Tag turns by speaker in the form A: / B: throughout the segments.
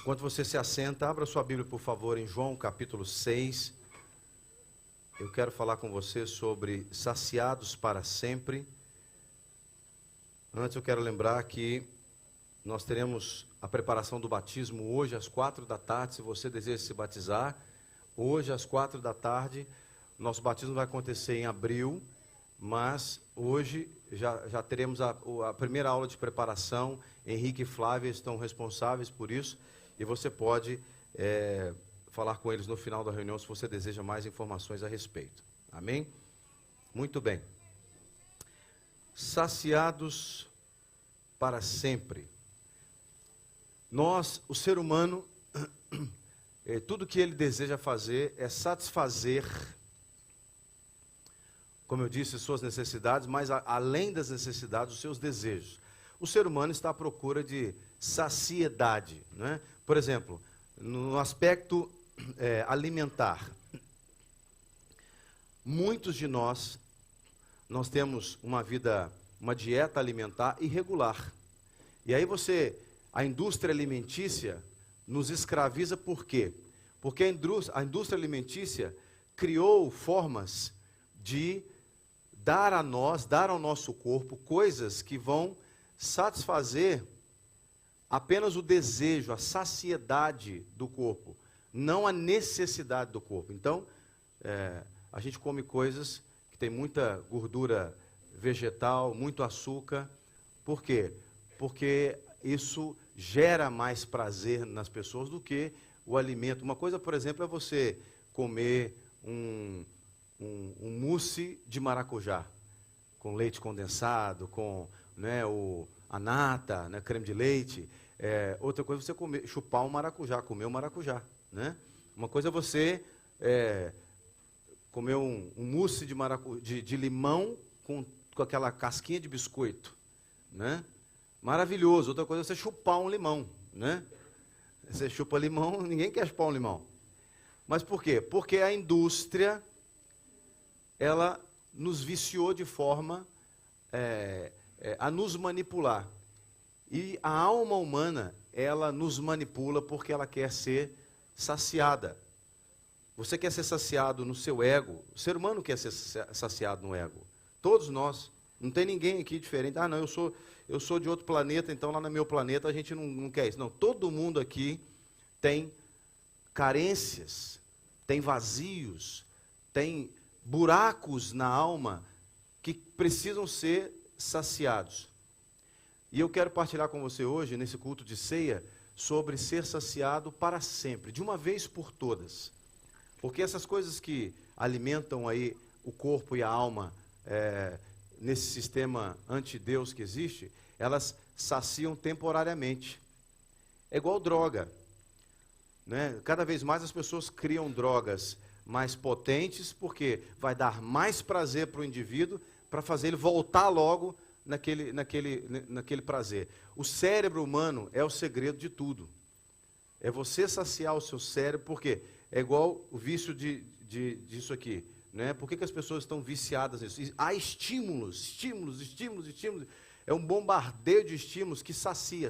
A: Enquanto você se assenta, abra sua Bíblia, por favor, em João capítulo 6. Eu quero falar com você sobre saciados para sempre. Antes eu quero lembrar que nós teremos a preparação do batismo hoje às 4 da tarde, se você deseja se batizar. Hoje às 4 da tarde, nosso batismo vai acontecer em abril, mas hoje já teremos a primeira aula de preparação. Henrique e Flávia estão responsáveis por isso. E você pode falar com eles no final da reunião se você deseja mais informações a respeito. Amém? Muito bem. Saciados para sempre. Nós, o ser humano, tudo que ele deseja fazer é satisfazer, como eu disse, suas necessidades, mas além das necessidades, os seus desejos. O ser humano está à procura de saciedade, né? Por exemplo, no aspecto alimentar, muitos de nós temos uma dieta alimentar irregular. E aí a indústria alimentícia nos escraviza por quê? Porque a indústria alimentícia criou formas de dar ao nosso corpo coisas que vão satisfazer apenas o desejo, a saciedade do corpo, não a necessidade do corpo. Então, a gente come coisas que tem muita gordura vegetal, muito açúcar. Por quê? Porque isso gera mais prazer nas pessoas do que o alimento. Uma coisa, por exemplo, é você comer um mousse de maracujá, com leite condensado, com a nata, creme de leite. Outra coisa é você chupar um maracujá, comer um maracujá, né? Uma coisa é você comer um mousse de limão com aquela casquinha de biscoito, né? Maravilhoso. Outra coisa é você chupar um limão, né? Você chupa limão, ninguém quer chupar um limão. Mas por quê? Porque a indústria, ela nos viciou de forma a nos manipular. E a alma humana, ela nos manipula porque ela quer ser saciada. Você quer ser saciado no seu ego? O ser humano quer ser saciado no ego. Todos nós. Não tem ninguém aqui diferente. Ah, não, eu sou de outro planeta, então lá no meu planeta a gente não quer isso. Não, todo mundo aqui tem carências, tem vazios, tem buracos na alma que precisam ser saciados. E eu quero partilhar com você hoje, nesse culto de ceia, sobre ser saciado para sempre, de uma vez por todas. Porque essas coisas que alimentam aí o corpo e a alma, nesse sistema anti-Deus que existe, elas saciam temporariamente. É igual droga, né? Cada vez mais as pessoas criam drogas mais potentes, porque vai dar mais prazer para o indivíduo, para fazer ele voltar logo naquele prazer. O cérebro humano é o segredo de tudo. É você saciar o seu cérebro, porque é igual o vício disso aqui, né? Por que as pessoas estão viciadas nisso? Há estímulos. É um bombardeio de estímulos que sacia.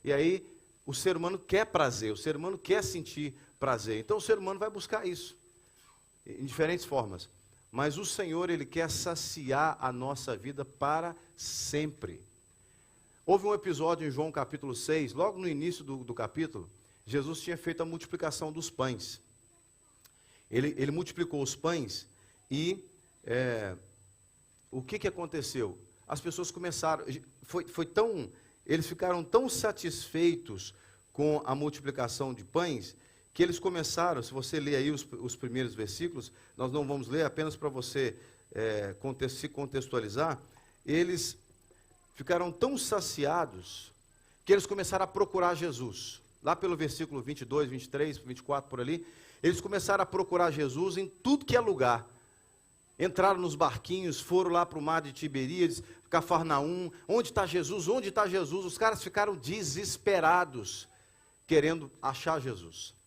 A: E aí o ser humano quer prazer, o ser humano quer sentir prazer. Então o ser humano vai buscar isso, em diferentes formas. Mas o Senhor, Ele quer saciar a nossa vida para sempre. Houve um episódio em João capítulo 6, logo no início do capítulo, Jesus tinha feito a multiplicação dos pães. Ele multiplicou os pães e o que aconteceu? As pessoas começaram, eles ficaram tão satisfeitos com a multiplicação de pães, que eles começaram, se você ler aí os primeiros versículos, nós não vamos ler, apenas para você se contextualizar, eles ficaram tão saciados, que eles começaram a procurar Jesus. Lá pelo versículo 22, 23, 24, por ali, eles começaram a procurar Jesus em tudo que é lugar. Entraram nos barquinhos, foram lá para o mar de Tiberíades, Cafarnaum. Onde está Jesus? Onde está Jesus? Os caras ficaram desesperados, querendo achar Jesus.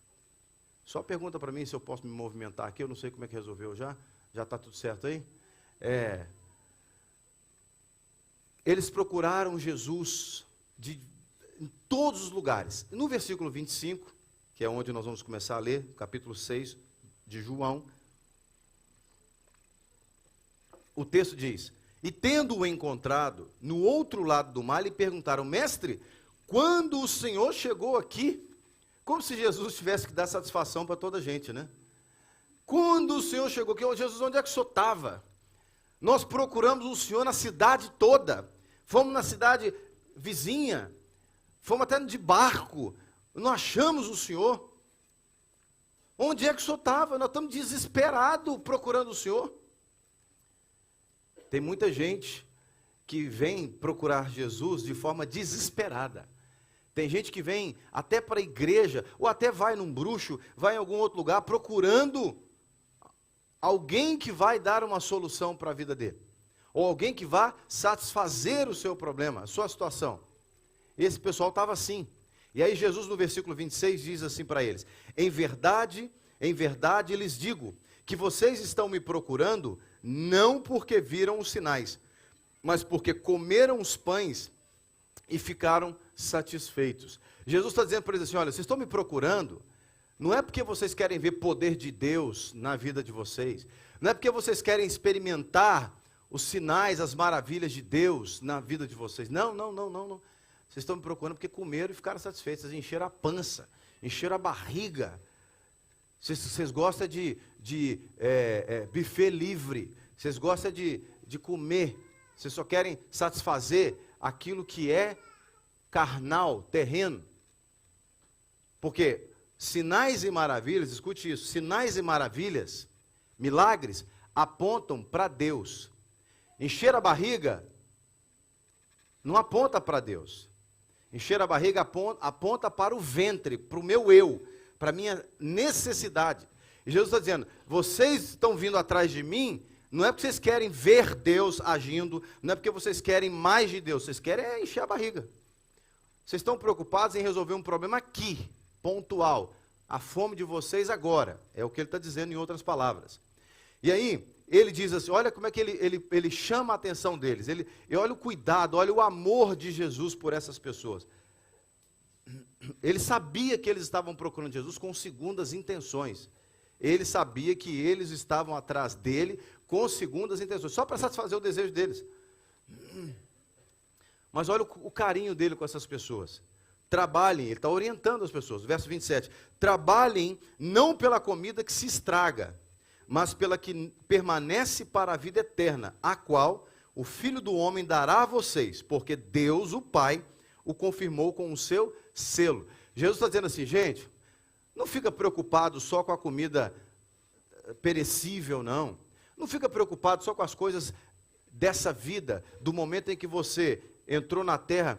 A: Só pergunta para mim se eu posso me movimentar aqui, eu não sei como é que resolveu já. Já está tudo certo aí? Eles procuraram Jesus em todos os lugares. No versículo 25, que é onde nós vamos começar a ler, capítulo 6 de João, o texto diz: e tendo-o encontrado no outro lado do mar, lhe perguntaram: mestre, quando o Senhor chegou aqui? Como se Jesus tivesse que dar satisfação para toda a gente, né? Quando o Senhor chegou aqui, Jesus, onde é que o Senhor estava? Nós procuramos o Senhor na cidade toda, fomos na cidade vizinha, fomos até de barco, não achamos o Senhor. Onde é que o Senhor estava? Nós estamos desesperados procurando o Senhor. Tem muita gente que vem procurar Jesus de forma desesperada. Tem gente que vem até para a igreja, ou até vai num bruxo, vai em algum outro lugar, procurando alguém que vai dar uma solução para a vida dele. Ou alguém que vá satisfazer o seu problema, a sua situação. Esse pessoal estava assim. E aí Jesus no versículo 26 diz assim para eles: em verdade lhes digo, que vocês estão me procurando, não porque viram os sinais, mas porque comeram os pães e ficaram satisfeitos. Jesus está dizendo para eles assim: olha, vocês estão me procurando, não é porque vocês querem ver poder de Deus na vida de vocês, não é porque vocês querem experimentar os sinais, as maravilhas de Deus na vida de vocês. Não. Vocês estão me procurando porque comeram e ficaram satisfeitos, vocês encheram a pança, encheram a barriga. Vocês gostam de buffet livre, vocês gostam de comer, vocês só querem satisfazer aquilo que é carnal, terreno. Porque sinais e maravilhas, escute isso, sinais e maravilhas, milagres, apontam para Deus. Encher a barriga não aponta para Deus. Encher a barriga aponta para o ventre, para o meu eu, para a minha necessidade. E Jesus está dizendo: vocês estão vindo atrás de mim, não é porque vocês querem ver Deus agindo, não é porque vocês querem mais de Deus, vocês querem encher a barriga. Vocês estão preocupados em resolver um problema aqui, pontual. A fome de vocês agora, é o que ele está dizendo em outras palavras. E aí, ele diz assim, olha como é que ele chama a atenção deles. E olha o cuidado, olha o amor de Jesus por essas pessoas. Ele sabia que eles estavam procurando Jesus com segundas intenções. Ele sabia que eles estavam atrás dele com segundas intenções, só para satisfazer o desejo deles. Mas olha o carinho dele com essas pessoas. Trabalhem, ele está orientando as pessoas. Verso 27. Trabalhem não pela comida que se estraga, mas pela que permanece para a vida eterna, a qual o Filho do Homem dará a vocês, porque Deus, o Pai, o confirmou com o seu selo. Jesus está dizendo assim, gente, não fica preocupado só com a comida perecível, não. Não fica preocupado só com as coisas dessa vida, do momento em que você entrou na terra,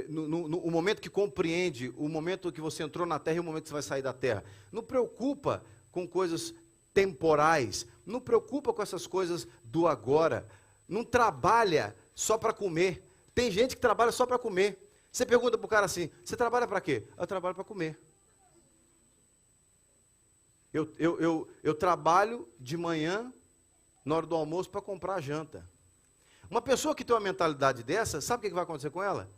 A: no momento que compreende, o momento que você entrou na terra e o momento que você vai sair da terra. Não preocupa com coisas temporais, não preocupa com essas coisas do agora, não trabalha só para comer. Tem gente que trabalha só para comer. Você pergunta para o cara assim, você trabalha para quê? Eu trabalho para comer. Eu trabalho de manhã, na hora do almoço, para comprar a janta. Uma pessoa que tem uma mentalidade dessa, sabe o que vai acontecer com ela?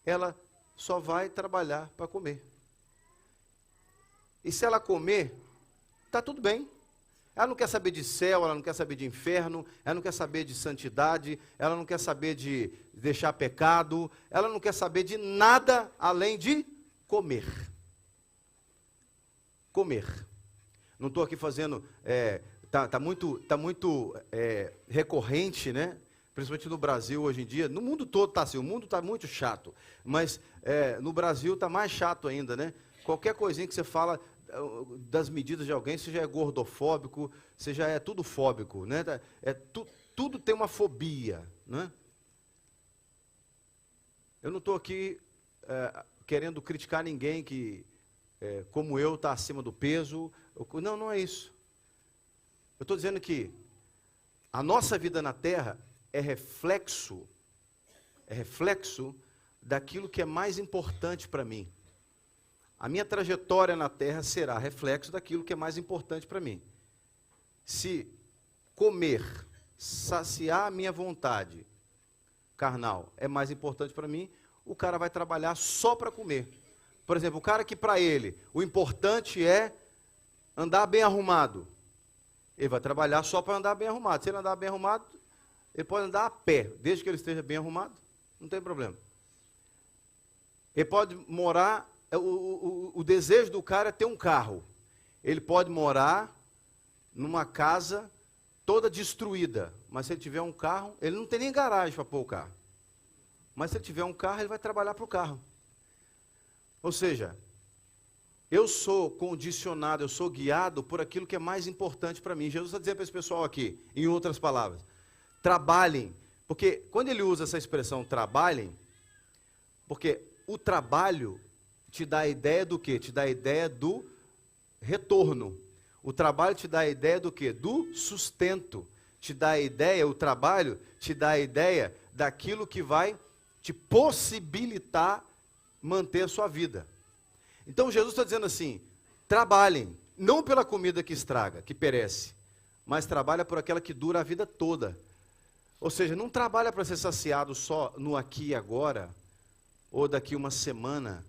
A: Ela só vai trabalhar para comer. E se ela comer, está tudo bem. Ela não quer saber de céu, ela não quer saber de inferno, ela não quer saber de santidade, ela não quer saber de deixar pecado, ela não quer saber de nada além de comer. Comer. Não estou aqui fazendo, tá muito recorrente, né? Principalmente no Brasil hoje em dia, no mundo todo está assim, o mundo está muito chato, mas no Brasil está mais chato ainda, né? Qualquer coisinha que você fala das medidas de alguém, você já é gordofóbico, você já é tudo fóbico, né? Tudo tem uma fobia, né? Eu não estou aqui querendo criticar ninguém que, como eu, está acima do peso. Não é isso. Eu estou dizendo que a nossa vida na Terra é reflexo daquilo que é mais importante para mim. A minha trajetória na Terra será reflexo daquilo que é mais importante para mim. Se comer, saciar a minha vontade, carnal é mais importante para mim, o cara vai trabalhar só para comer. Por exemplo, o cara que para ele o importante é andar bem arrumado, ele vai trabalhar só para andar bem arrumado. Se ele andar bem arrumado, ele pode andar a pé, desde que ele esteja bem arrumado, não tem problema. Ele pode morar, o desejo do cara é ter um carro. Ele pode morar numa casa toda destruída, mas se ele tiver um carro, ele não tem nem garagem para pôr o carro. Mas se ele tiver um carro, ele vai trabalhar para o carro. Ou seja, eu sou condicionado, eu sou guiado por aquilo que é mais importante para mim. Jesus está dizendo para esse pessoal aqui, em outras palavras, trabalhem. Porque quando ele usa essa expressão trabalhem, porque o trabalho te dá a ideia do quê? Te dá a ideia do retorno. O trabalho te dá a ideia do quê? Do sustento. Te dá a ideia, o trabalho te dá a ideia daquilo que vai te possibilitar manter a sua vida. Então Jesus está dizendo assim, trabalhem, não pela comida que estraga, que perece, mas trabalha por aquela que dura a vida toda. Ou seja, não trabalha para ser saciado só no aqui e agora, ou daqui uma semana.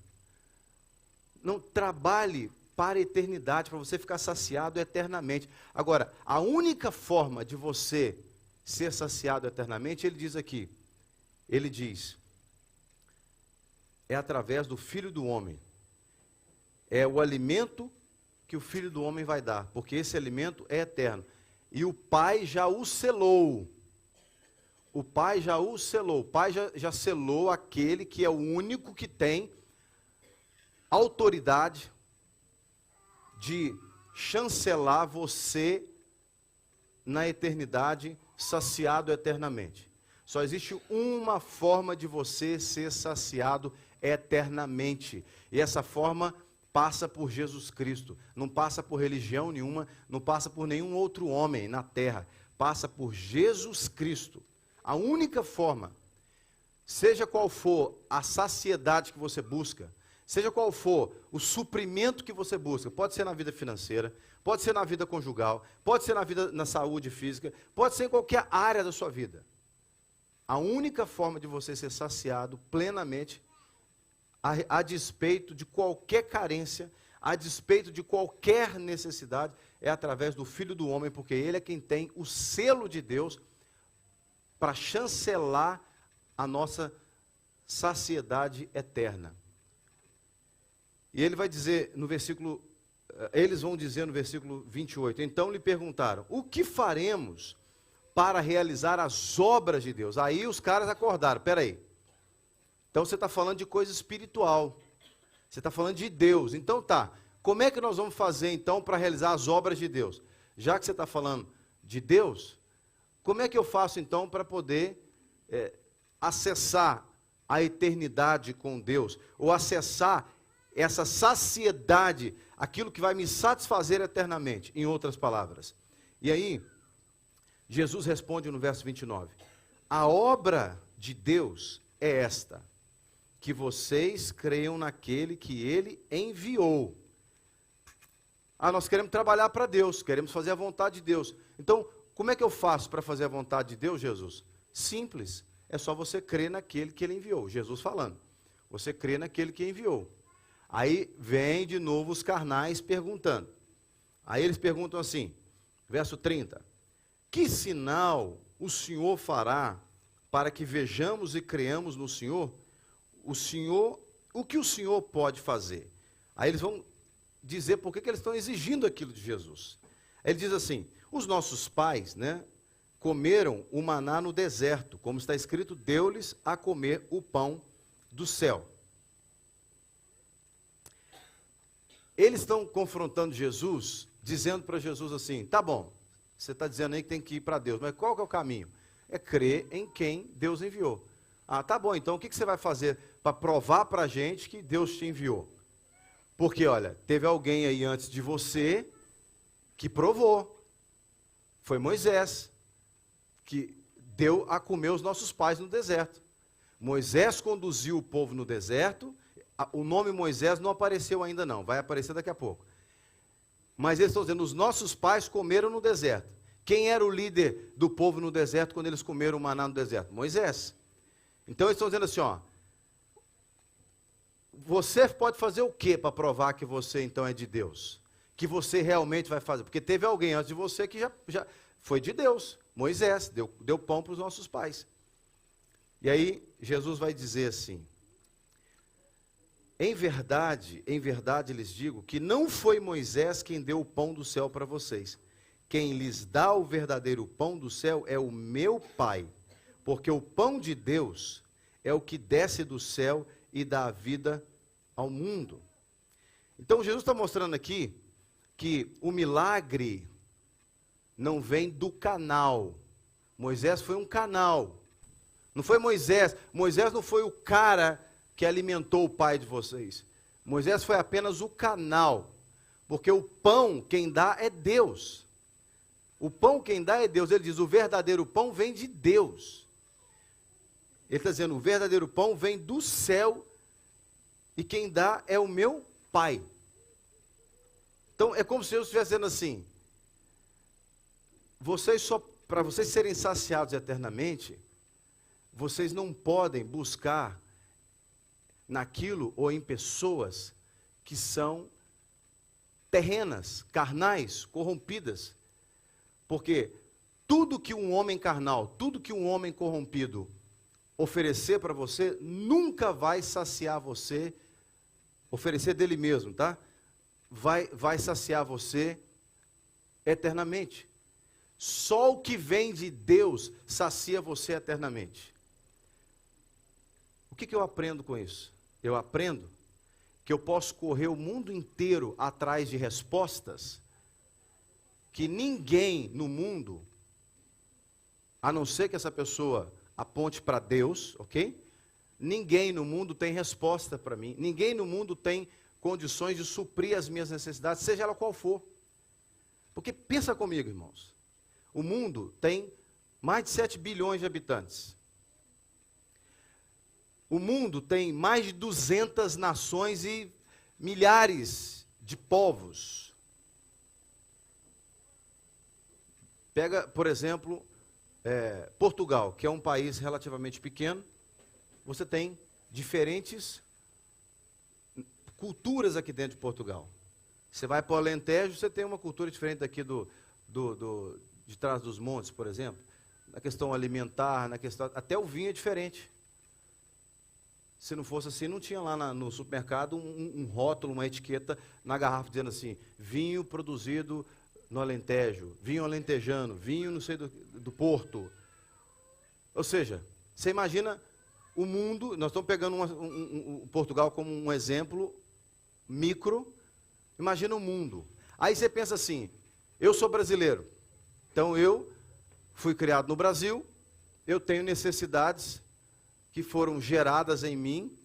A: Não, trabalhe para a eternidade, para você ficar saciado eternamente. Agora, a única forma de você ser saciado eternamente, ele diz aqui, ele diz, é através do Filho do Homem. É o alimento que o Filho do Homem vai dar, porque esse alimento é eterno. E o Pai já o selou. O Pai já o selou. O Pai já selou aquele que é o único que tem autoridade de chancelar você na eternidade, saciado eternamente. Só existe uma forma de você ser saciado eternamente. E essa forma passa por Jesus Cristo. Não passa por religião nenhuma, não passa por nenhum outro homem na terra. Passa por Jesus Cristo. A única forma, seja qual for a saciedade que você busca, seja qual for o suprimento que você busca, pode ser na vida financeira, pode ser na vida conjugal, pode ser na saúde física, pode ser em qualquer área da sua vida. A única forma de você ser saciado plenamente, a despeito de qualquer carência, a despeito de qualquer necessidade, é através do Filho do Homem, porque ele é quem tem o selo de Deus para chancelar a nossa saciedade eterna. E ele vai dizer no versículo, eles vão dizer no versículo 28, então lhe perguntaram, o que faremos para realizar as obras de Deus? Aí os caras acordaram, peraí, então você está falando de coisa espiritual, você está falando de Deus, então tá, como é que nós vamos fazer então para realizar as obras de Deus? Já que você está falando de Deus, como é que eu faço então para poder acessar a eternidade com Deus, ou acessar essa saciedade, aquilo que vai me satisfazer eternamente, em outras palavras? E aí, Jesus responde no verso 29, a obra de Deus é esta, que vocês creiam naquele que Ele enviou. Nós queremos trabalhar para Deus, queremos fazer a vontade de Deus. Então, como é que eu faço para fazer a vontade de Deus, Jesus? Simples, é só você crer naquele que Ele enviou, Jesus falando. Você crê naquele que enviou. Aí vem de novo os carnais perguntando. Aí eles perguntam assim, verso 30, que sinal o Senhor fará para que vejamos e creamos no Senhor? O que o Senhor pode fazer? Aí eles vão dizer por que eles estão exigindo aquilo de Jesus. Ele diz assim, os nossos pais, comeram o maná no deserto, como está escrito, deu-lhes a comer o pão do céu. Eles estão confrontando Jesus, dizendo para Jesus assim, tá bom, você está dizendo aí que tem que ir para Deus, mas qual que é o caminho? É crer em quem Deus enviou. Tá bom, então o que você vai fazer para provar para a gente que Deus te enviou? Porque, olha, teve alguém aí antes de você que provou. Foi Moisés, que deu a comer os nossos pais no deserto. Moisés conduziu o povo no deserto, o nome Moisés não apareceu ainda não, vai aparecer daqui a pouco. Mas eles estão dizendo, os nossos pais comeram no deserto. Quem era o líder do povo no deserto quando eles comeram o maná no deserto? Moisés. Então eles estão dizendo assim, ó, você pode fazer o que para provar que você então é de Deus? Que você realmente vai fazer? Porque teve alguém antes de você que já foi de Deus. Moisés deu pão para os nossos pais. E aí Jesus vai dizer assim, em verdade lhes digo que não foi Moisés quem deu o pão do céu para vocês. Quem lhes dá o verdadeiro pão do céu é o meu Pai. Porque o pão de Deus é o que desce do céu e dá a vida ao mundo. Então Jesus está mostrando aqui que o milagre não vem do canal. Moisés foi um canal. Não foi Moisés. Moisés não foi o cara que alimentou o pai de vocês. Moisés foi apenas o canal. Porque o pão quem dá é Deus. O pão quem dá é Deus. Ele diz, o verdadeiro pão vem de Deus. Ele está dizendo, o verdadeiro pão vem do céu e quem dá é o meu Pai. Então, é como se Deus estivesse dizendo assim, para vocês serem saciados eternamente, vocês não podem buscar naquilo ou em pessoas que são terrenas, carnais, corrompidas. Porque tudo que um homem carnal, tudo que um homem corrompido oferecer para você, nunca vai saciar você, oferecer dele mesmo, tá? Vai saciar você eternamente. Só o que vem de Deus sacia você eternamente. O que eu aprendo com isso? Eu aprendo que eu posso correr o mundo inteiro atrás de respostas que ninguém no mundo, a não ser que essa pessoa aponte para Deus, ok? Ninguém no mundo tem resposta para mim. Ninguém no mundo tem condições de suprir as minhas necessidades, seja ela qual for. Porque pensa comigo, irmãos. O mundo tem mais de 7 bilhões de habitantes. O mundo tem mais de 200 nações e milhares de povos. Pega, por exemplo, Portugal, que é um país relativamente pequeno. Você tem diferentes culturas aqui dentro de Portugal. Você vai para o Alentejo, você tem uma cultura diferente daqui de trás dos montes, por exemplo. Na questão alimentar, até o vinho é diferente. Se não fosse assim, não tinha lá no supermercado um rótulo, uma etiqueta na garrafa dizendo assim, vinho produzido no Alentejo, vinho alentejano, vinho não sei do Porto. Ou seja, você imagina o mundo, nós estamos pegando Portugal como um exemplo micro, imagina o mundo. Aí você pensa assim, eu sou brasileiro, então eu fui criado no Brasil, eu tenho necessidades que foram geradas em mim,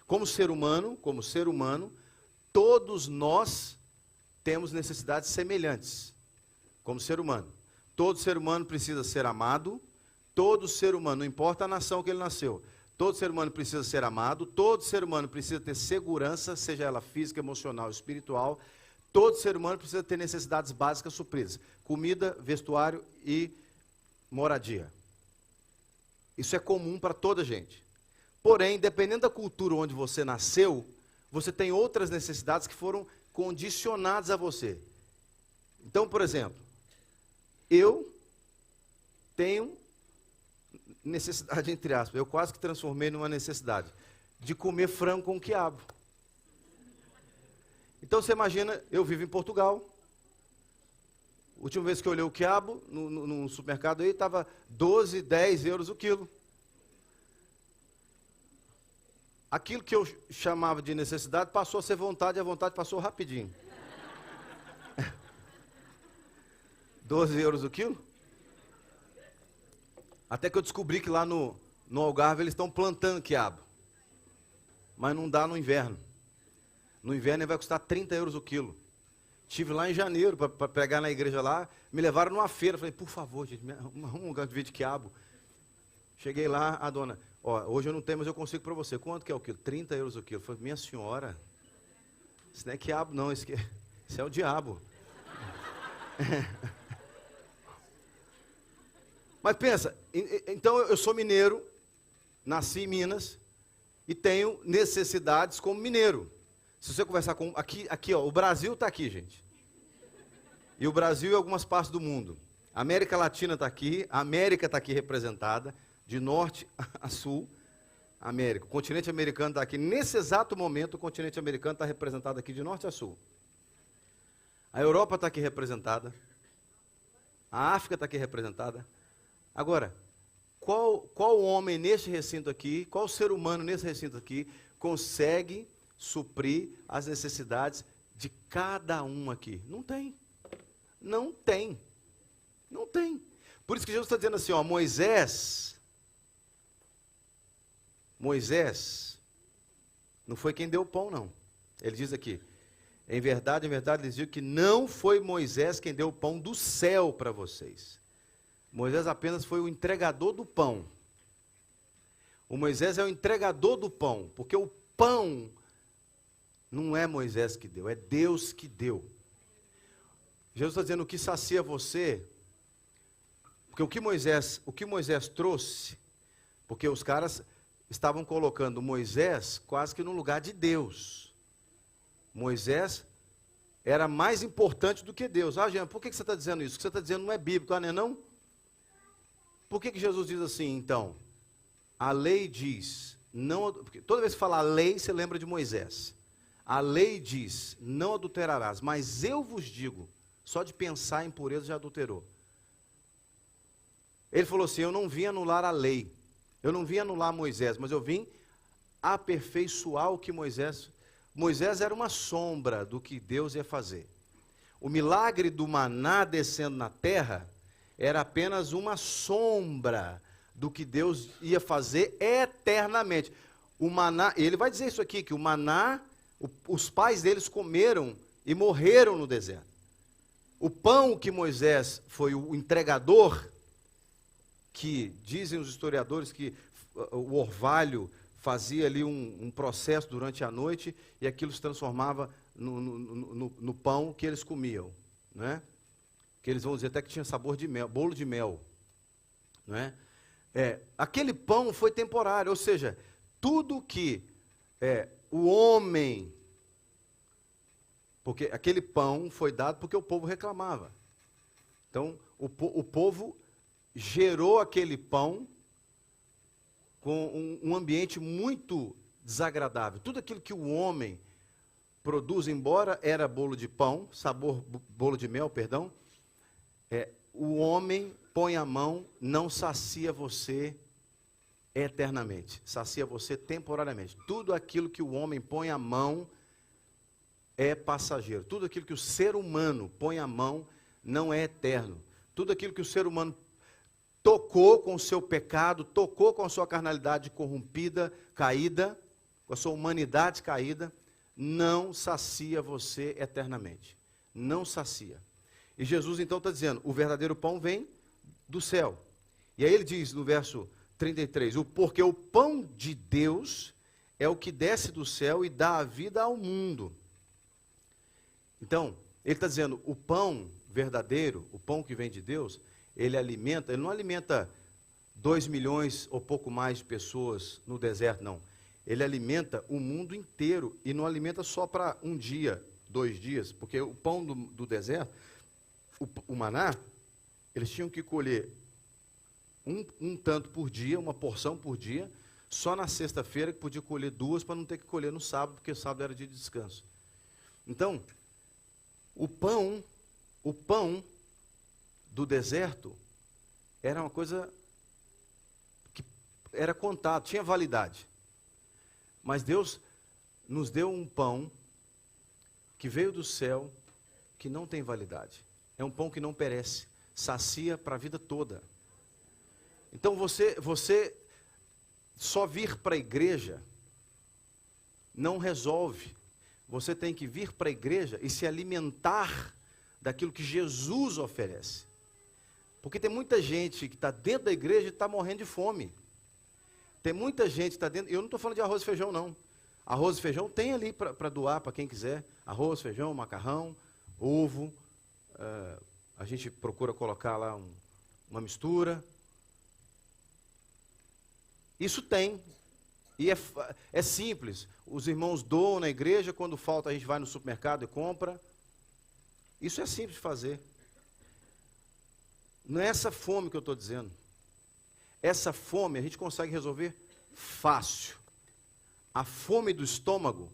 A: como ser humano, todos nós temos necessidades semelhantes, como ser humano. Todo ser humano precisa ser amado, todo ser humano, não importa a nação que ele nasceu, todo ser humano precisa ser amado, todo ser humano precisa ter segurança, seja ela física, emocional, espiritual, todo ser humano precisa ter necessidades básicas supridas, comida, vestuário e moradia. Isso é comum para toda a gente. Porém, dependendo da cultura onde você nasceu, você tem outras necessidades que foram condicionadas a você. Então, por exemplo, eu tenho necessidade, entre aspas, eu quase que transformei numa necessidade, de comer frango com quiabo. Então você imagina, eu vivo em Portugal, a última vez que eu olhei o quiabo no supermercado aí, estava 12, 10 euros o quilo. Aquilo que eu chamava de necessidade passou a ser vontade, e a vontade passou rapidinho. 12 euros o quilo? Até que eu descobri que lá no Algarve eles estão plantando quiabo. Mas não dá no inverno. No inverno ele vai custar 30 euros o quilo. Estive lá em janeiro para pregar na igreja lá, me levaram numa feira, falei, por favor, gente, arruma um lugar de ver de quiabo. Cheguei lá, a dona, hoje eu não tenho, mas eu consigo para você. Quanto que é o quilo? 30 euros o quilo. Eu falei, minha senhora, isso não é quiabo não, isso é o diabo. Mas pensa, então eu sou mineiro, nasci em Minas e tenho necessidades como mineiro. Se você conversar com... Aqui, ó, o Brasil está aqui, gente. E o Brasil e algumas partes do mundo. A América Latina está aqui, a América está aqui representada, de norte a sul, América. O continente americano está aqui. Nesse exato momento, o continente americano está representado aqui de norte a sul. A Europa está aqui representada. A África está aqui representada. Agora, qual homem neste recinto aqui, qual ser humano nesse recinto aqui, consegue suprir as necessidades de cada um aqui? Não tem. Não tem. Não tem. Por isso que Jesus está dizendo assim, ó, Moisés não foi quem deu o pão, não. Ele diz aqui, em verdade, lhes digo que não foi Moisés quem deu o pão do céu para vocês. Moisés apenas foi o entregador do pão. O Moisés é o entregador do pão, porque o pão não é Moisés que deu, é Deus que deu. Jesus está dizendo o que sacia você, porque o que Moisés trouxe, porque os caras estavam colocando Moisés quase que no lugar de Deus. Moisés era mais importante do que Deus. Ah, Jean, por que você está dizendo isso? O que você está dizendo não é bíblico, não é não? Por que Jesus diz assim, então? A lei diz, não, porque toda vez que fala lei, você lembra de Moisés. A lei diz, não adulterarás, mas eu vos digo, só de pensar em impureza já adulterou. Ele falou assim, eu não vim anular a lei, eu não vim anular Moisés, mas eu vim aperfeiçoar o que Moisés era uma sombra do que Deus ia fazer. O milagre do maná descendo na terra era apenas uma sombra do que Deus ia fazer eternamente. O maná, ele vai dizer isso aqui, que o maná, os pais deles comeram e morreram no deserto. O pão que Moisés foi o entregador, que dizem os historiadores que o orvalho fazia ali um processo durante a noite e aquilo se transformava no pão que eles comiam, né? Que eles vão dizer até que tinha sabor de mel, bolo de mel, né? Aquele pão foi temporário, ou seja, tudo que o homem, porque aquele pão foi dado porque o povo reclamava. Então, o povo gerou aquele pão com um ambiente muito desagradável. Tudo aquilo que o homem produz, embora era bolo de pão, bolo de mel, perdão, o homem põe a mão, não sacia você eternamente, sacia você temporariamente. Tudo aquilo que o homem põe a mão é passageiro. Tudo aquilo que o ser humano põe a mão não é eterno. Tudo aquilo que o ser humano tocou com o seu pecado, tocou com a sua carnalidade corrompida, caída, com a sua humanidade caída, não sacia você eternamente. Não sacia. E Jesus então está dizendo, o verdadeiro pão vem do céu. E aí ele diz no verso 33, porque o pão de Deus é o que desce do céu e dá a vida ao mundo. Então, ele está dizendo, o pão verdadeiro, o pão que vem de Deus, ele não alimenta 2 milhões ou pouco mais de pessoas no deserto, não. Ele alimenta o mundo inteiro e não alimenta só para um dia, 2 dias, porque o pão do deserto, o maná, eles tinham que colher um tanto por dia, uma porção por dia, só na sexta-feira que podia colher 2 para não ter que colher no sábado, porque o sábado era dia de descanso. Então, o pão do deserto era uma coisa que era contado, tinha validade. Mas Deus nos deu um pão que veio do céu, que não tem validade. É um pão que não perece, sacia para a vida toda. Então você só vir para a igreja não resolve. Você tem que vir para a igreja e se alimentar daquilo que Jesus oferece. Porque tem muita gente que está dentro da igreja e está morrendo de fome. Tem muita gente que está dentro... Eu não estou falando de arroz e feijão, não. Arroz e feijão tem ali para doar para quem quiser. Arroz, feijão, macarrão, ovo. A gente procura colocar lá uma mistura. Isso tem. E é simples. Os irmãos doam na igreja, quando falta a gente vai no supermercado e compra. Isso é simples de fazer. Não é essa fome que eu estou dizendo. Essa fome a gente consegue resolver fácil. A fome do estômago,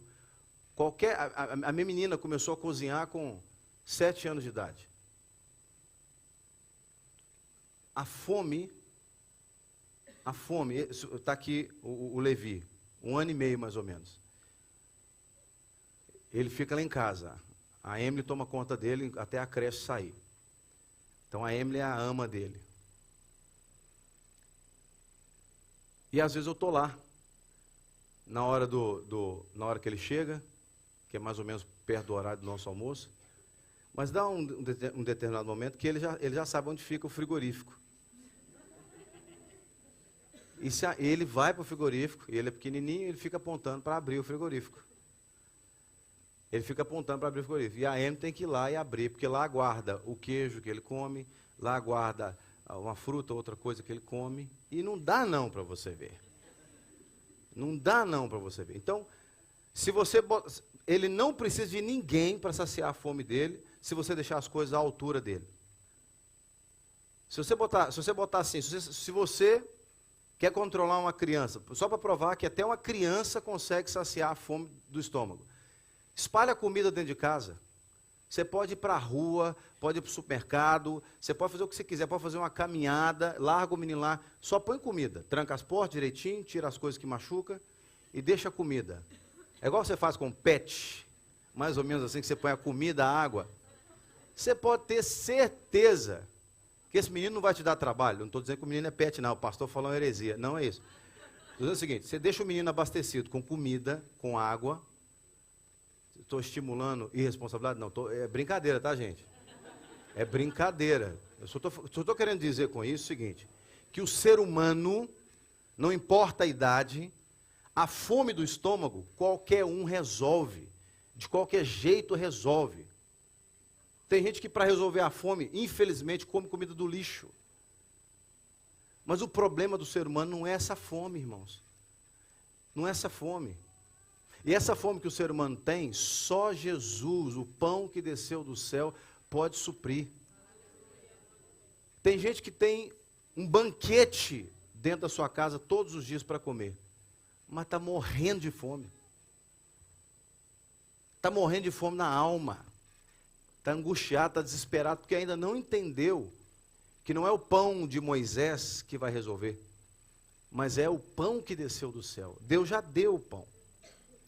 A: a minha menina começou a cozinhar com 7 anos de idade. A fome, está aqui o Levi, 1 ano e meio mais ou menos. Ele fica lá em casa. A Emily toma conta dele até a creche sair. Então a Emily é a ama dele. E às vezes eu estou lá, na hora que ele chega, que é mais ou menos perto do horário do nosso almoço, mas dá um determinado momento que ele já sabe onde fica o frigorífico. E se ele vai para o frigorífico, ele é pequenininho, ele fica apontando para abrir o frigorífico. Ele fica apontando para abrir o frigorífico. E a Emily tem que ir lá e abrir, porque lá guarda o queijo que ele come, lá guarda uma fruta, outra coisa que ele come. E não dá não para você ver. Não dá não para você ver. Então, ele não precisa de ninguém para saciar a fome dele, se você deixar as coisas à altura dele. Se você botar assim, se você quer controlar uma criança, só para provar que até uma criança consegue saciar a fome do estômago. Espalha comida dentro de casa. Você pode ir para a rua, pode ir para o supermercado, você pode fazer o que você quiser, pode fazer uma caminhada, larga o menino lá, só põe comida. Tranca as portas direitinho, tira as coisas que machucam e deixa a comida. É igual você faz com pet, mais ou menos assim, que você põe a comida, a água. Você pode ter certeza que esse menino não vai te dar trabalho. Não estou dizendo que o menino é pet, não. O pastor falou uma heresia. Não é isso. Estou dizendo o seguinte, você deixa o menino abastecido com comida, com água. Estou estimulando irresponsabilidade? Não, é brincadeira, tá, gente? É brincadeira. Eu só estou querendo dizer com isso o seguinte, que o ser humano, não importa a idade, a fome do estômago, qualquer um resolve. De qualquer jeito resolve. Tem gente que para resolver a fome, infelizmente, come comida do lixo. Mas o problema do ser humano não é essa fome, irmãos. Não é essa fome. E essa fome que o ser humano tem, só Jesus, o pão que desceu do céu, pode suprir. Tem gente que tem um banquete dentro da sua casa todos os dias para comer, mas está morrendo de fome. Está morrendo de fome na alma. Está angustiado, está desesperado, porque ainda não entendeu que não é o pão de Moisés que vai resolver, mas é o pão que desceu do céu. Deus já deu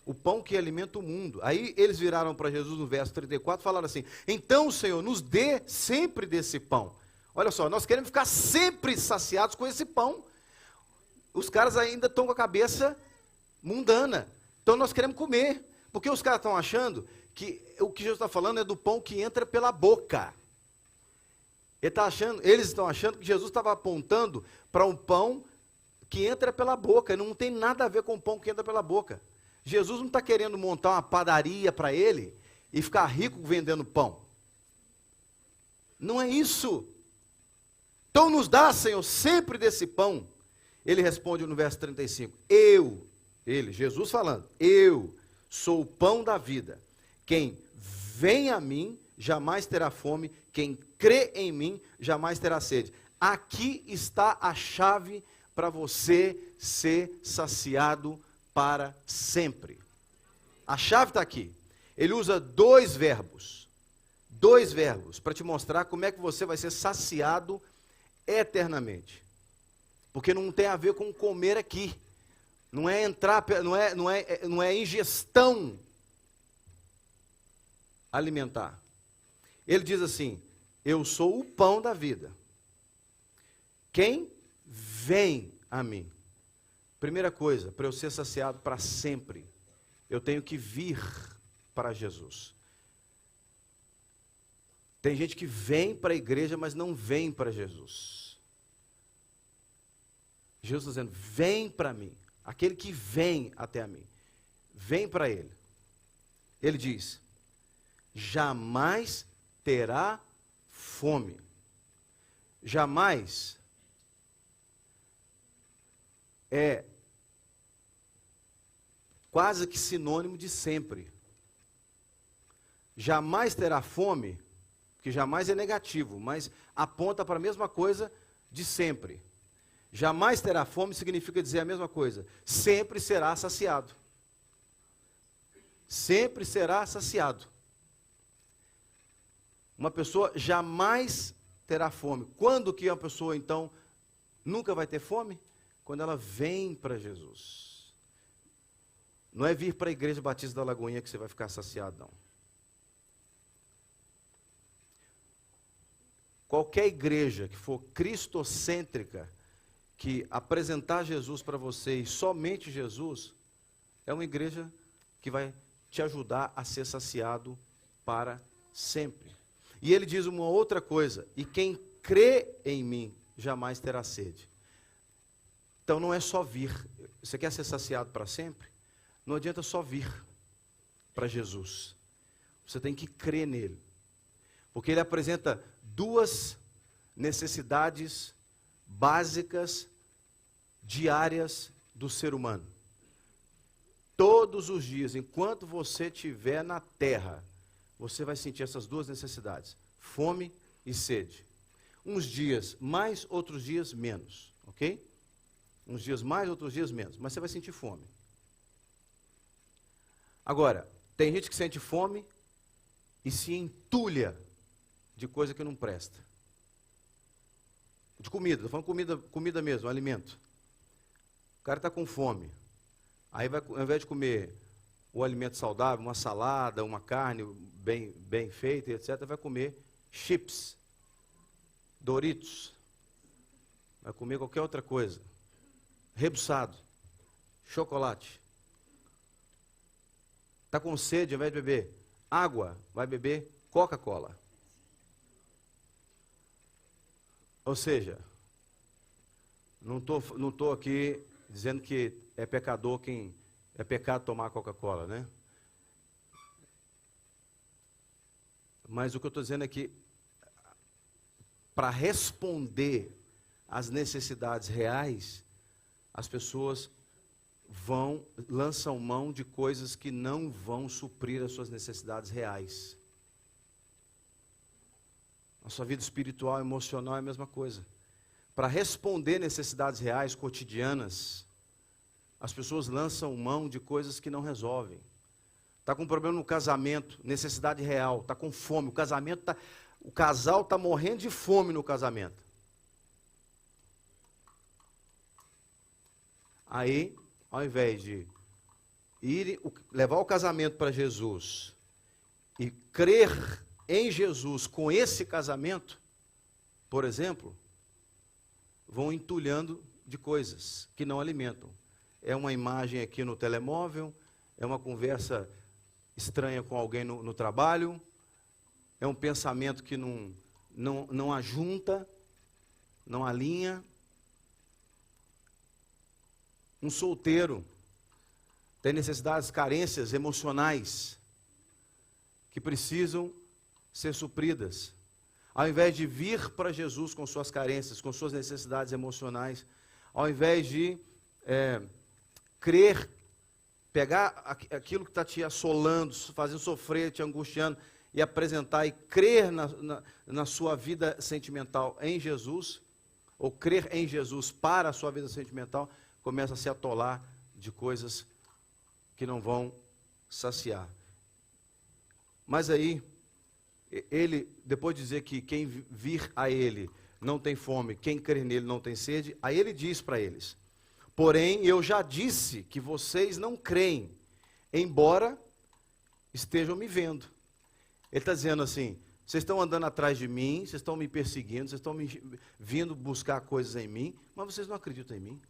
A: o pão que alimenta o mundo. Aí eles viraram para Jesus no verso 34 e falaram assim, então, Senhor, nos dê sempre desse pão. Olha só, nós queremos ficar sempre saciados com esse pão. Os caras ainda estão com a cabeça mundana, então nós queremos comer, porque os caras estão achando que o que Jesus está falando é do pão que entra pela boca. Eles estão achando que Jesus estava apontando para um pão que entra pela boca, não tem nada a ver com o pão que entra pela boca. Jesus não está querendo montar uma padaria para ele e ficar rico vendendo pão. Não é isso. Então nos dá, Senhor, sempre desse pão. Ele responde no verso 35, Jesus falando, eu sou o pão da vida. Quem vem a mim jamais terá fome, quem crê em mim jamais terá sede. Aqui está a chave para você ser saciado para sempre. A chave está aqui. Ele usa dois verbos para te mostrar como é que você vai ser saciado eternamente. Porque não tem a ver com comer aqui. Não é entrar, não é ingestão alimentar. Ele diz assim, eu sou o pão da vida. Quem vem a mim? Primeira coisa, para eu ser saciado para sempre, eu tenho que vir para Jesus. Tem gente que vem para a igreja, mas não vem para Jesus. Jesus está dizendo, vem para mim. Aquele que vem até a mim. Vem para Ele. Ele diz, jamais terá fome. Jamais é quase que sinônimo de sempre. Jamais terá fome, que jamais é negativo, mas aponta para a mesma coisa de sempre. Jamais terá fome significa dizer a mesma coisa. Sempre será saciado. Sempre será saciado. Uma pessoa jamais terá fome. Quando que uma pessoa, então, nunca vai ter fome? Quando ela vem para Jesus. Não é vir para a Igreja Batista da Lagoinha que você vai ficar saciado, não. Qualquer igreja que for cristocêntrica, que apresentar Jesus para você e somente Jesus, é uma igreja que vai te ajudar a ser saciado para sempre. E ele diz uma outra coisa: e quem crê em mim jamais terá sede. Então não é só vir. Você quer ser saciado para sempre? Não adianta só vir para Jesus. Você tem que crer nele. Porque ele apresenta duas necessidades básicas, diárias do ser humano. Todos os dias, enquanto você estiver na terra, você vai sentir essas duas necessidades: fome e sede. Uns dias mais, outros dias menos, ok? Uns dias mais, outros dias menos, mas você vai sentir fome. Agora, tem gente que sente fome e se entulha de coisa que não presta. De comida, estou falando comida mesmo, alimento. O cara está com fome. Aí vai, ao invés de comer o alimento saudável, uma salada, uma carne bem feita, etc., vai comer chips, Doritos, vai comer qualquer outra coisa, rebuçado, chocolate. Está com sede, ao invés de beber água, vai beber Coca-Cola. Ou seja, não tô aqui dizendo que é pecador quem é pecado tomar Coca-Cola, né? Mas o que eu estou dizendo é que para responder às necessidades reais, as pessoas lançam mão de coisas que não vão suprir as suas necessidades reais. A sua vida espiritual e emocional é a mesma coisa. Para responder necessidades reais, cotidianas, as pessoas lançam mão de coisas que não resolvem. Está com um problema no casamento, necessidade real, está com fome, o casal está morrendo de fome no casamento. Aí, ao invés de levar o casamento para Jesus e crer em Jesus com esse casamento, por exemplo, vão entulhando de coisas que não alimentam. É uma imagem aqui no telemóvel, é uma conversa estranha com alguém no trabalho, é um pensamento que não ajunta, não alinha. Um solteiro tem necessidades, carências emocionais que precisam ser supridas. Ao invés de vir para Jesus com suas carências, com suas necessidades emocionais, ao invés de crer, pegar aquilo que está te assolando, fazendo sofrer, te angustiando, e apresentar e crer na sua vida sentimental em Jesus, ou crer em Jesus para a sua vida sentimental, começa a se atolar de coisas que não vão saciar. Mas aí, ele, depois de dizer que quem vir a ele não tem fome, quem crer nele não tem sede, aí ele diz para eles: porém, eu já disse que vocês não creem, embora estejam me vendo. Ele está dizendo assim: vocês estão andando atrás de mim, vocês estão me perseguindo, vocês estão vindo buscar coisas em mim, mas vocês não acreditam em mim.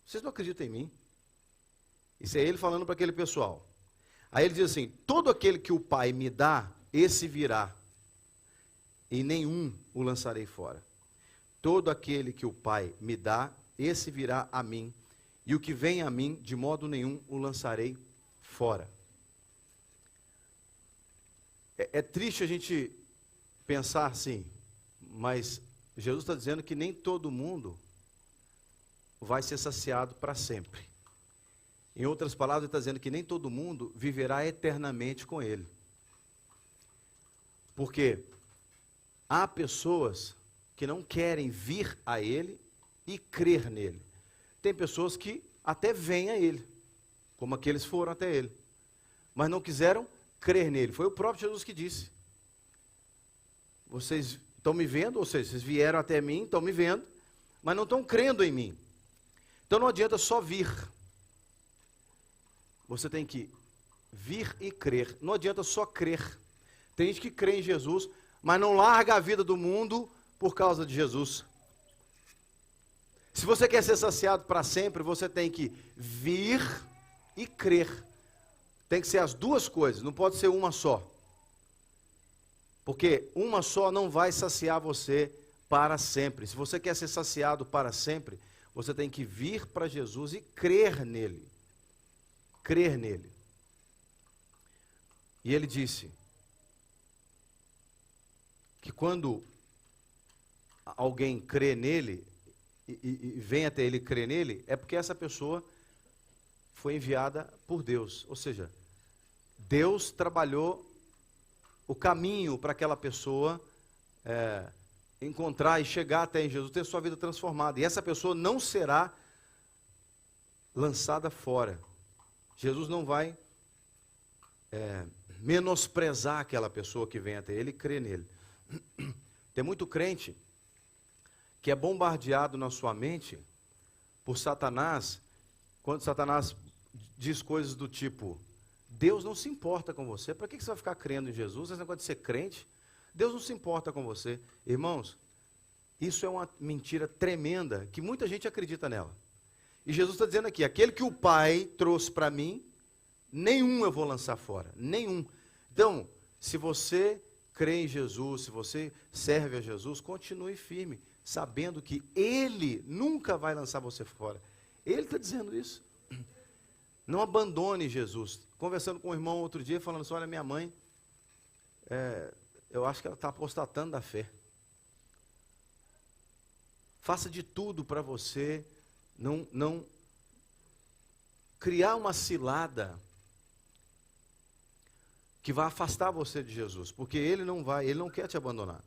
A: Vocês não acreditam em mim. Isso é ele falando para aquele pessoal. Aí ele diz assim: todo aquele que o Pai me dá, esse virá, e nenhum o lançarei fora. Todo aquele que o Pai me dá, esse virá a mim, e o que vem a mim, de modo nenhum o lançarei fora. É triste a gente pensar assim, mas Jesus está dizendo que nem todo mundo vai ser saciado para sempre. Em outras palavras, ele está dizendo que nem todo mundo viverá eternamente com ele. Porque há pessoas que não querem vir a ele e crer nele. Tem pessoas que até vêm a ele, como aqueles foram até ele, mas não quiseram crer nele. Foi o próprio Jesus que disse: vocês estão me vendo, ou seja, vocês vieram até mim, estão me vendo, mas não estão crendo em mim. Então não adianta só vir. Você tem que vir e crer. Não adianta só crer. Tem gente que crê em Jesus, mas não larga a vida do mundo por causa de Jesus. Se você quer ser saciado para sempre, você tem que vir e crer. Tem que ser as duas coisas, não pode ser uma só. Porque uma só não vai saciar você para sempre. Se você quer ser saciado para sempre, você tem que vir para Jesus e crer nele. Crer nele. E ele disse que quando alguém crê nele, e vem até ele crer nele, é porque essa pessoa foi enviada por Deus. Ou seja, Deus trabalhou o caminho para aquela pessoa encontrar e chegar até em Jesus, ter sua vida transformada. E essa pessoa não será lançada fora. Jesus não vai menosprezar aquela pessoa que vem até ele e crê nele. Tem muito crente que é bombardeado na sua mente por Satanás, quando Satanás diz coisas do tipo: Deus não se importa com você, para que você vai ficar crendo em Jesus? Esse negócio de ser crente, Deus não se importa com você. Irmãos, isso é uma mentira tremenda, que muita gente acredita nela. E Jesus está dizendo aqui: aquele que o Pai trouxe para mim, nenhum eu vou lançar fora, nenhum. Então, se você crê em Jesus, se você serve a Jesus, continue firme, sabendo que Ele nunca vai lançar você fora. Ele está dizendo isso. Não abandone Jesus. Conversando com um irmão outro dia, falando assim: olha, minha mãe, eu acho que ela está apostatando da fé. Faça de tudo para você não criar uma cilada que vai afastar você de Jesus, porque Ele não quer te abandonar.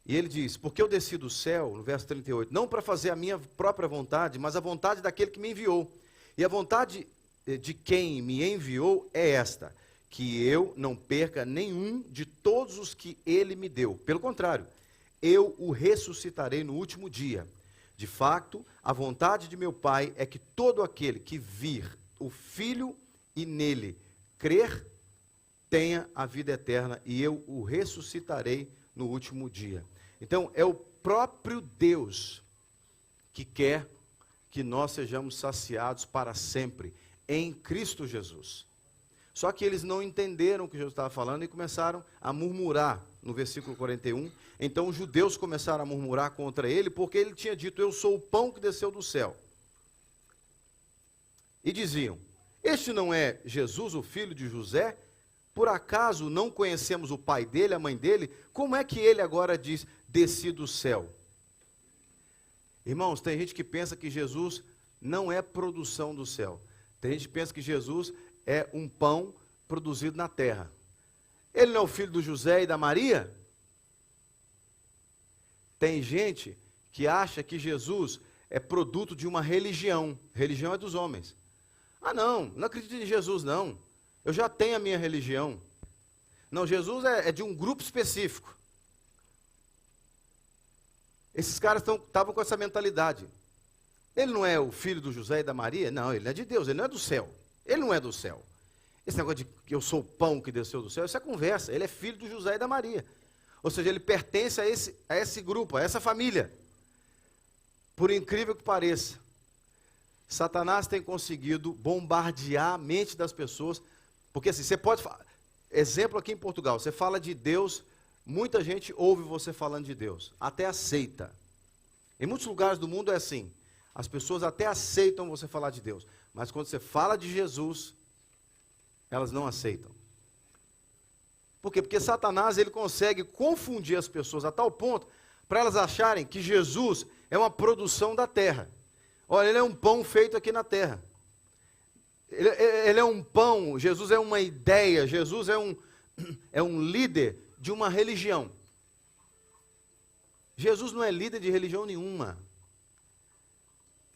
A: E ele diz: porque eu desci do céu, no verso 38, não para fazer a minha própria vontade, mas a vontade daquele que me enviou. E a vontade de quem me enviou é esta: que eu não perca nenhum de todos os que ele me deu. Pelo contrário, eu o ressuscitarei no último dia. De fato, a vontade de meu Pai é que todo aquele que vir o Filho e nele crer, tenha a vida eterna, e eu o ressuscitarei no último dia. Então, é o próprio Deus que quer que nós sejamos saciados para sempre, em Cristo Jesus. Só que eles não entenderam o que Jesus estava falando e começaram a murmurar, no versículo 41. Então, os judeus começaram a murmurar contra ele, porque ele tinha dito: eu sou o pão que desceu do céu. E diziam: este não é Jesus, o filho de José? Por acaso não conhecemos o pai dele, a mãe dele? Como é que ele agora diz: desci do céu? Irmãos, tem gente que pensa que Jesus não é produção do céu. Tem gente que pensa que Jesus é um pão produzido na terra. Ele não é o filho do José e da Maria? Tem gente que acha que Jesus é produto de uma religião. Religião é dos homens. Ah, não acredito em Jesus, não. Eu já tenho a minha religião. Não, Jesus é de um grupo específico. Esses caras estavam com essa mentalidade. Ele não é o filho do José e da Maria? Não, ele é de Deus, ele não é do céu. Ele não é do céu. Esse negócio de que eu sou o pão que desceu do céu, isso é conversa. Ele é filho do José e da Maria. Ou seja, ele pertence a esse grupo, a essa família. Por incrível que pareça, Satanás tem conseguido bombardear a mente das pessoas, porque assim, você pode, exemplo aqui em Portugal, você fala de Deus, muita gente ouve você falando de Deus, até aceita. Em muitos lugares do mundo é assim, as pessoas até aceitam você falar de Deus, mas quando você fala de Jesus, elas não aceitam. Por quê? Porque Satanás, ele consegue confundir as pessoas a tal ponto, para elas acharem que Jesus é uma produção da terra. Olha, ele é um pão feito aqui na terra. ele é um pão, Jesus é uma ideia, Jesus é um líder de uma religião. Jesus não é líder de religião nenhuma.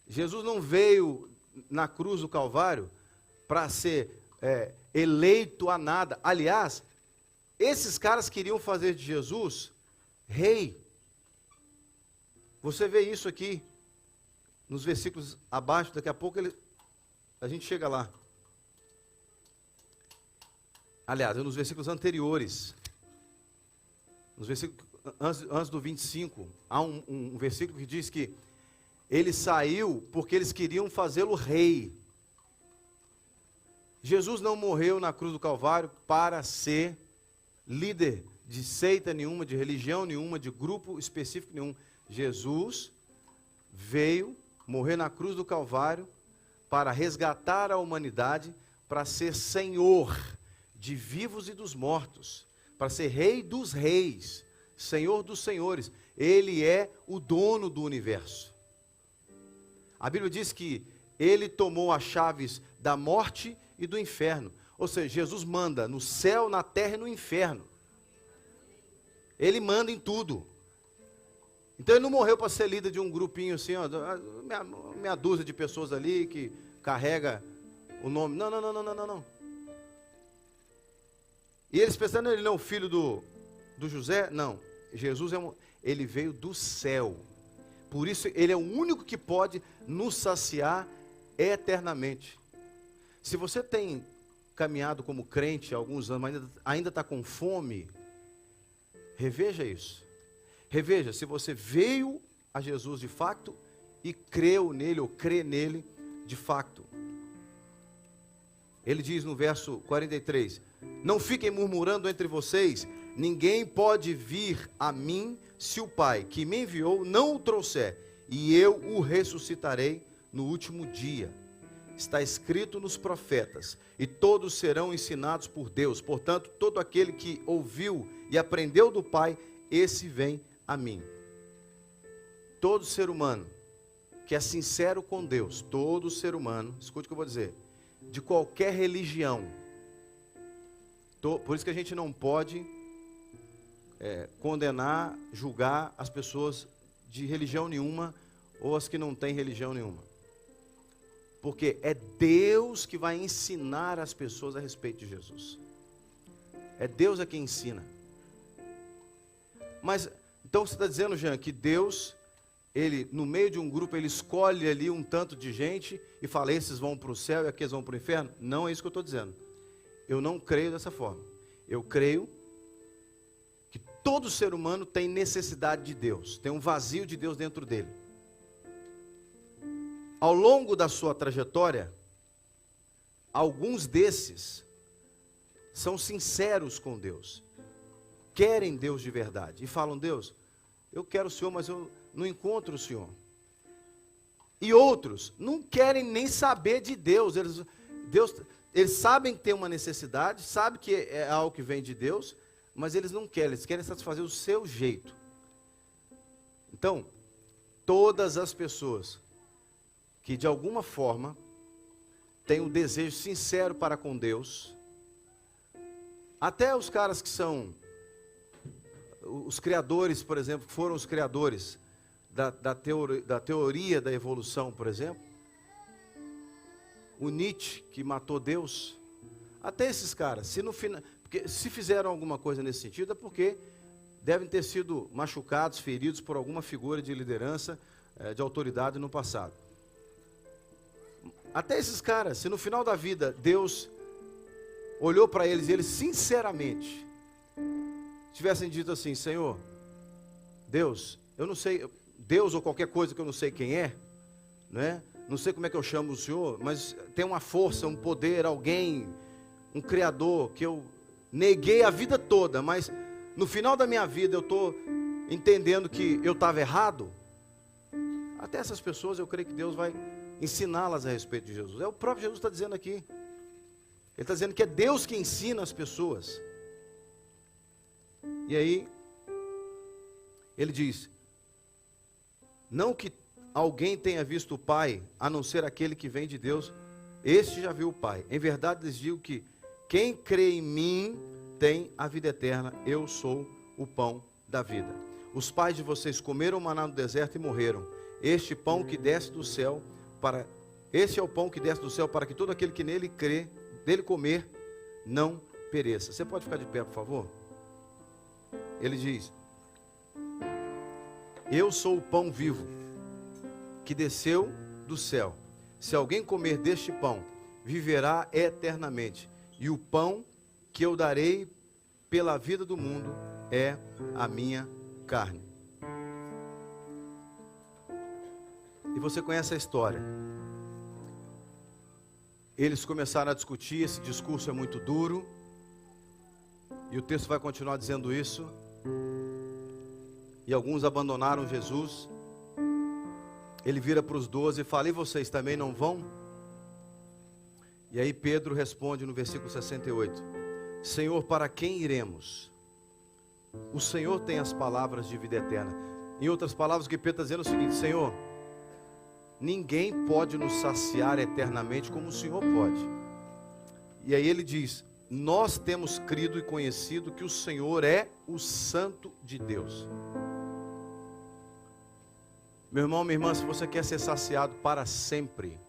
A: Jesus não veio na cruz do Calvário para ser eleito a nada. Aliás, esses caras queriam fazer de Jesus rei. Você vê isso aqui nos versículos abaixo, daqui a pouco a gente chega lá. Aliás, nos versículos anteriores, nos versículos, antes do 25, há um versículo que diz que ele saiu porque eles queriam fazê-lo rei. Jesus não morreu na cruz do Calvário para ser líder de seita nenhuma, de religião nenhuma, de grupo específico nenhum. Jesus veio morrer na cruz do Calvário para resgatar a humanidade, para ser Senhor de vivos e dos mortos, para ser Rei dos reis, Senhor dos senhores. Ele é o dono do universo. A Bíblia diz que ele tomou as chaves da morte e do inferno. Ou seja, Jesus manda no céu, na terra e no inferno. Ele manda em tudo. Então ele não morreu para ser líder de um grupinho assim, ó, meia dúzia de pessoas ali que carrega o nome. Não, não, não, não, não, não. E eles pensando, ele não é o filho do José? Não. Jesus ele veio do céu. Por isso ele é o único que pode nos saciar eternamente. Se você tem caminhado como crente há alguns anos, mas ainda está com fome, reveja isso. Reveja se você veio a Jesus de fato e creu nele ou crê nele de fato. Ele diz no verso 43, não fiquem murmurando entre vocês, ninguém pode vir a mim se o Pai que me enviou não o trouxer, e eu o ressuscitarei no último dia. Está escrito nos profetas, e todos serão ensinados por Deus. Portanto, todo aquele que ouviu e aprendeu do Pai, esse vem a mim. Todo ser humano que é sincero com Deus, todo ser humano, escute o que eu vou dizer, de qualquer religião, por isso que a gente não pode condenar, julgar as pessoas de religião nenhuma, ou as que não têm religião nenhuma. Porque é Deus que vai ensinar as pessoas a respeito de Jesus. É Deus a quem ensina. Mas, então você está dizendo, Jean, que Deus, ele, no meio de um grupo, ele escolhe ali um tanto de gente e fala, esses vão para o céu e aqueles vão para o inferno? Não é isso que eu estou dizendo. Eu não creio dessa forma. Eu creio que todo ser humano tem necessidade de Deus, tem um vazio de Deus dentro dele. Ao longo da sua trajetória, alguns desses são sinceros com Deus, querem Deus de verdade e falam, Deus, eu quero o Senhor, mas eu não encontro o Senhor. E outros não querem nem saber de Deus, eles sabem que tem uma necessidade, sabem que é algo que vem de Deus, mas eles não querem, eles querem satisfazer o seu jeito. Então, todas as pessoas que de alguma forma têm um desejo sincero para com Deus, até os caras que são os criadores, por exemplo, que foram os criadores da teoria da evolução, por exemplo, o Nietzsche, que matou Deus, até esses caras, se fizeram alguma coisa nesse sentido, é porque devem ter sido machucados, feridos por alguma figura de liderança, de autoridade no passado. Até esses caras, se no final da vida Deus olhou para eles e eles sinceramente tivessem dito assim, Senhor, Deus, eu não sei, Deus ou qualquer coisa que eu não sei quem é, né? Não sei como é que eu chamo o Senhor, mas tem uma força, um poder, alguém, um Criador que eu neguei a vida toda, mas no final da minha vida eu estou entendendo que eu estava errado. Até essas pessoas eu creio que Deus vai ensiná-las a respeito de Jesus. É o próprio Jesus que está dizendo aqui. Ele está dizendo que é Deus que ensina as pessoas. E aí, ele diz, não que alguém tenha visto o Pai, a não ser aquele que vem de Deus. este já viu o Pai. Em verdade lhes digo que quem crê em mim tem a vida eterna. Eu sou o pão da vida. Os pais de vocês comeram maná no deserto e morreram. Este é o pão que desce do céu para que todo aquele que nele crê, dele comer, não pereça. Você pode ficar de pé, por favor? Ele diz: eu sou o pão vivo que desceu do céu. Se alguém comer deste pão, viverá eternamente. E o pão que eu darei pela vida do mundo é a minha carne. E você conhece a história. Eles começaram a discutir, esse discurso é muito duro. E o texto vai continuar dizendo isso. E alguns abandonaram Jesus. Ele vira para os 12 e fala: e vocês também não vão? E aí Pedro responde no versículo 68: Senhor, para quem iremos? O Senhor tem as palavras de vida eterna. Em outras palavras, o que Pedro está dizendo é o seguinte: Senhor, ninguém pode nos saciar eternamente como o Senhor pode. E aí ele diz: nós temos crido e conhecido que o Senhor é o Santo de Deus. Meu irmão, minha irmã, se você quer ser saciado para sempre,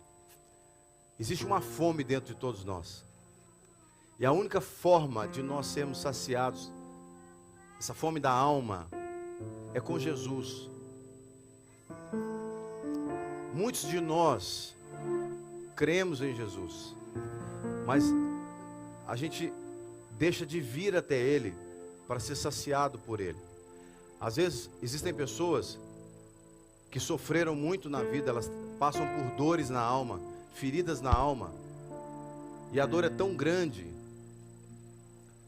A: existe uma fome dentro de todos nós. E a única forma de nós sermos saciados, essa fome da alma, é com Jesus. Muitos de nós cremos em Jesus, mas a gente deixa de vir até Ele para ser saciado por Ele. Às vezes existem pessoas que sofreram muito na vida, elas passam por dores na alma, feridas na alma, e a dor é tão grande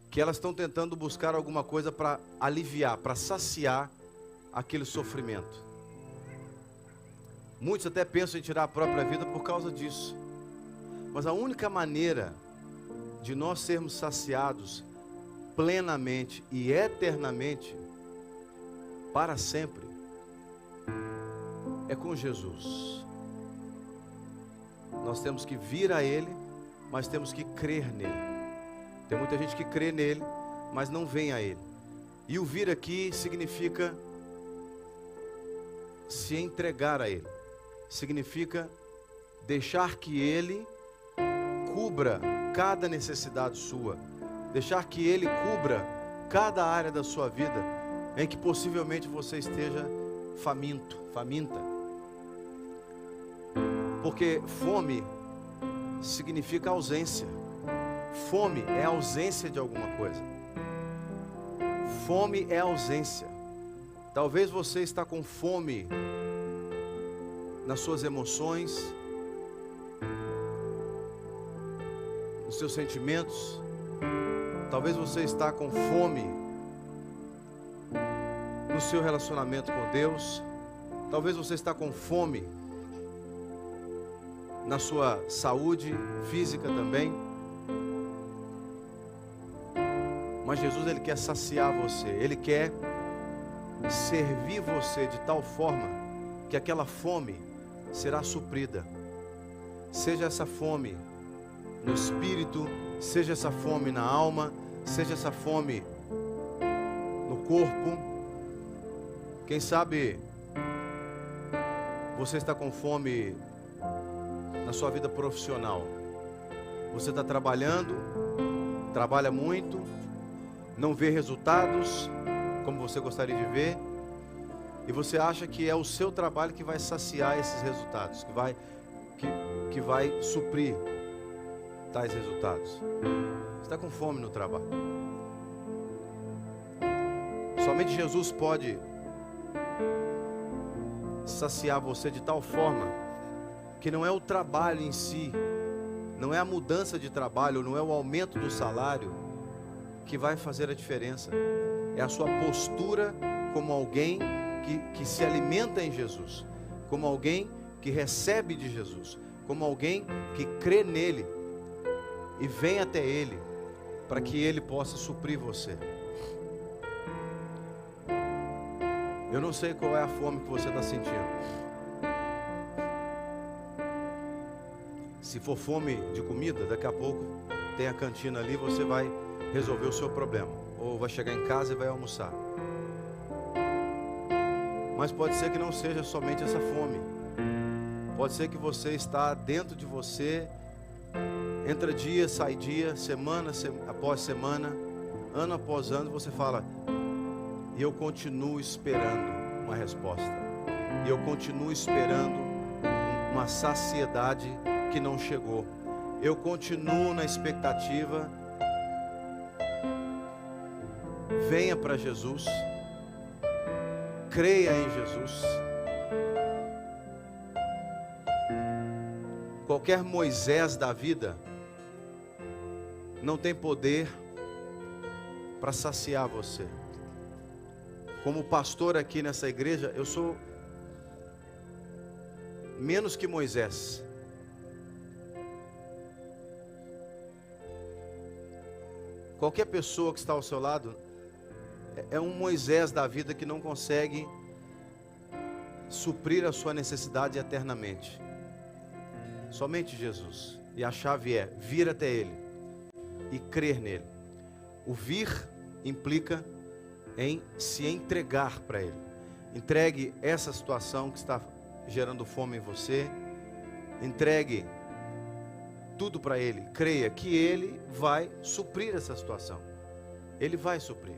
A: que elas estão tentando buscar alguma coisa para aliviar, para saciar aquele sofrimento. Muitos até pensam em tirar a própria vida por causa disso. Mas a única maneira de nós sermos saciados plenamente e eternamente, para sempre, é com Jesus. Nós temos que vir a Ele, mas temos que crer nele. Tem muita gente que crê nele, mas não vem a Ele. E o vir aqui significa se entregar a Ele. Significa deixar que Ele cubra cada necessidade sua. Deixar que Ele cubra cada área da sua vida em que possivelmente você esteja faminto, faminta. Porque fome significa ausência. Fome é ausência de alguma coisa. Fome é ausência. Talvez você está com fome nas suas emoções, nos seus sentimentos. Talvez você está com fome no seu relacionamento com Deus. Talvez você está com fome na sua saúde física também. Mas Jesus, Ele quer saciar você. Ele quer servir você de tal forma que aquela fome será suprida. Seja essa fome no espírito, seja essa fome na alma, seja essa fome no corpo. Quem sabe você está com fome na sua vida profissional. Você está trabalhando, trabalha muito, não vê resultados como você gostaria de ver, e você acha que é o seu trabalho que vai saciar esses resultados, que vai suprir tais resultados. Você está com fome no trabalho. Somente Jesus pode saciar você de tal forma que não é o trabalho em si, não é a mudança de trabalho, não é o aumento do salário que vai fazer a diferença. É a sua postura como alguém que se alimenta em Jesus, como alguém que recebe de Jesus, como alguém que crê nele e vem até Ele para que Ele possa suprir você. Eu não sei qual é a fome que você está sentindo. Se for fome de comida, daqui a pouco tem a cantina ali, você vai resolver o seu problema. Ou vai chegar em casa e vai almoçar. Mas pode ser que não seja somente essa fome. Pode ser que você está dentro de você, entra dia, sai dia, semana após semana, ano após ano, você fala, e eu continuo esperando uma resposta. E eu continuo esperando uma saciedade que não chegou. Eu continuo na expectativa. Venha para Jesus. Creia em Jesus. Qualquer Moisés da vida não tem poder para saciar você. Como pastor aqui nessa igreja, eu sou menos que Moisés. Qualquer pessoa que está ao seu lado é um Moisés da vida que não consegue suprir a sua necessidade eternamente. Somente Jesus. E a chave é vir até Ele e crer nele. O vir implica em se entregar para Ele. Entregue essa situação que está gerando fome em você. Entregue tudo para Ele. Creia que Ele vai suprir essa situação. Ele vai suprir.